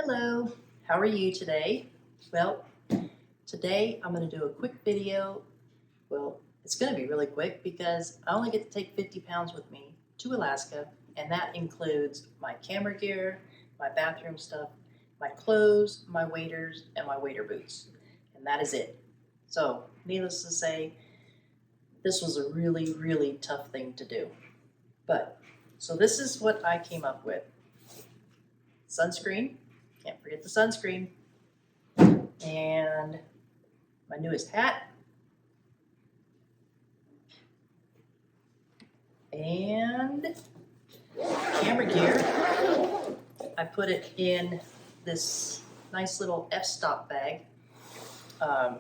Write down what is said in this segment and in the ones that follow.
Hello, how are you today? Well, today I'm going to do a quick video. Well, it's going to be really quick because I only get to take 50 pounds with me to Alaska, and that includes my camera gear, my bathroom stuff, my clothes, my waders, and my wader boots. And that is it. So, needless to say, this was a really, really tough thing to do. So this is what I came up with. Sunscreen. Can't forget the sunscreen. And my newest hat. And camera gear. I put it in this nice little f-stop bag. And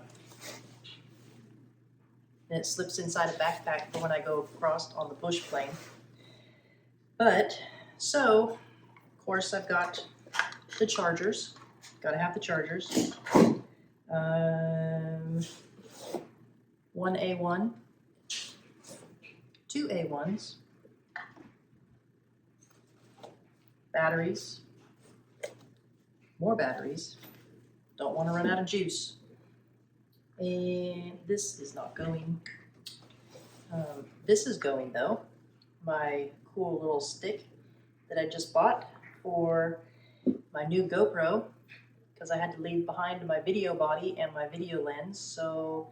it slips inside a backpack for when I go across on the bush plane. But, so, of course, I've got the chargers. Gotta have the chargers. 1 A1, 2 A1s, batteries, more batteries. Don't want to run out of juice. And this is not going. This is going though. My cool little stick that I just bought for my new GoPro, because I had to leave behind my video body and my video lens. So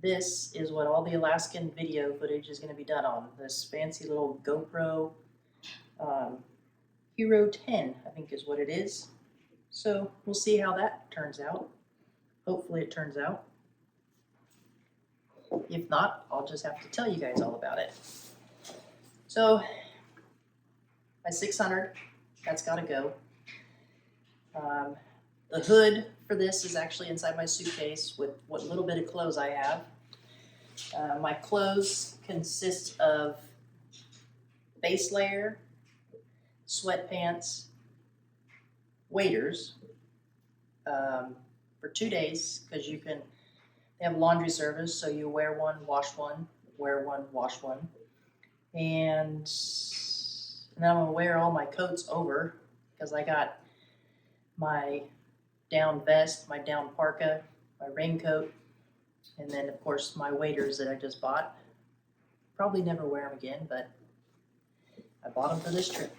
this is what all the Alaskan video footage is going to be done on. This fancy little GoPro Hero 10, I think is what it is. So we'll see how that turns out. Hopefully it turns out. If not, I'll just have to tell you guys all about it. So my 600, that's got to go. The hood for this is actually inside my suitcase with what little bit of clothes I have. My clothes consist of base layer, sweatpants, waders for 2 days, because they have laundry service, so you wear one, wash one, wear one, wash one. And then I'm going to wear all my coats over, because I got my down vest, my down parka, my raincoat, and then of course my waders that I just bought. Probably never wear them again, but I bought them for this trip.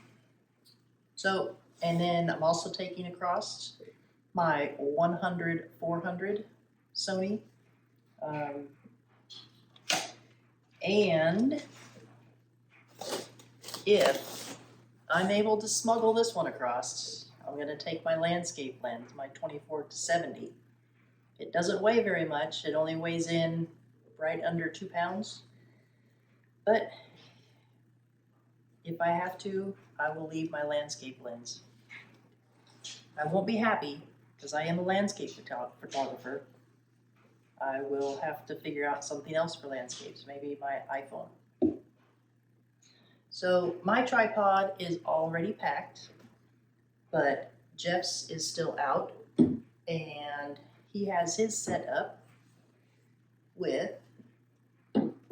So, and then I'm also taking across my 100-400 Sony. And if I'm able to smuggle this one across, I'm going to take my landscape lens, my 24-70. It doesn't weigh very much. It only weighs in right under 2 pounds. But if I have to, I will leave my landscape lens. I won't be happy because I am a landscape photographer. I will have to figure out something else for landscapes, maybe my iPhone. So my tripod is already packed, but Jeff's is still out, and he has his set up with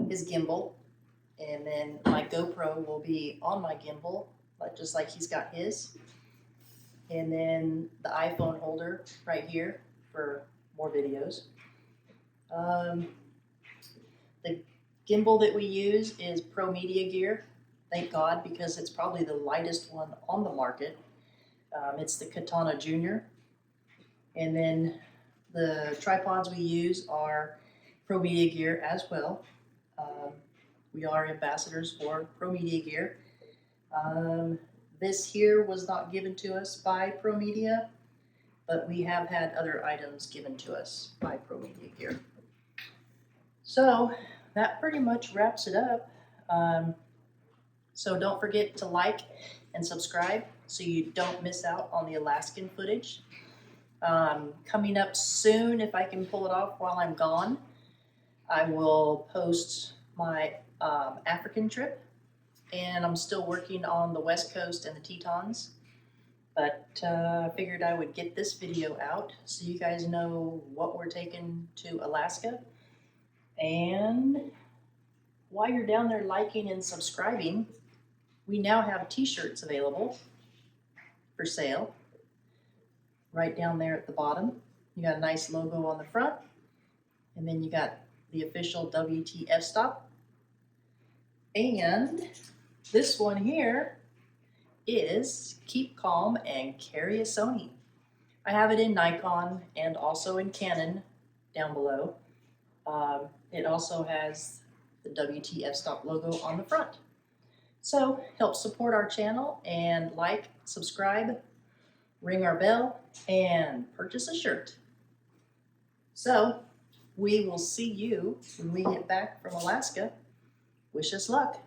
his gimbal, and then my GoPro will be on my gimbal, just like he's got his, and then the iPhone holder right here for more videos. The gimbal that we use is ProMediaGear, thank God, because it's probably the lightest one on the market. It's the Katana Junior. And then the tripods we use are ProMediaGear as well. We are ambassadors for ProMediaGear. This here was not given to us by ProMedia, but we have had other items given to us by ProMediaGear. So that pretty much wraps it up. So don't forget to like and subscribe so you don't miss out on the Alaskan footage. Coming up soon, if I can pull it off while I'm gone, I will post my African trip, and I'm still working on the West Coast and the Tetons, but I figured I would get this video out so you guys know what we're taking to Alaska. And while you're down there liking and right down there at the bottom. You got a nice logo on the front, and then you got the official WT f-stop. And this one here is Keep Calm and Carry a Sony. I have it in Nikon and also in Canon down below. It also has the WT f-stop logo on the front. So help support our channel and like, subscribe, ring our bell, and purchase a shirt. So we will see you when we get back from Alaska. Wish us luck.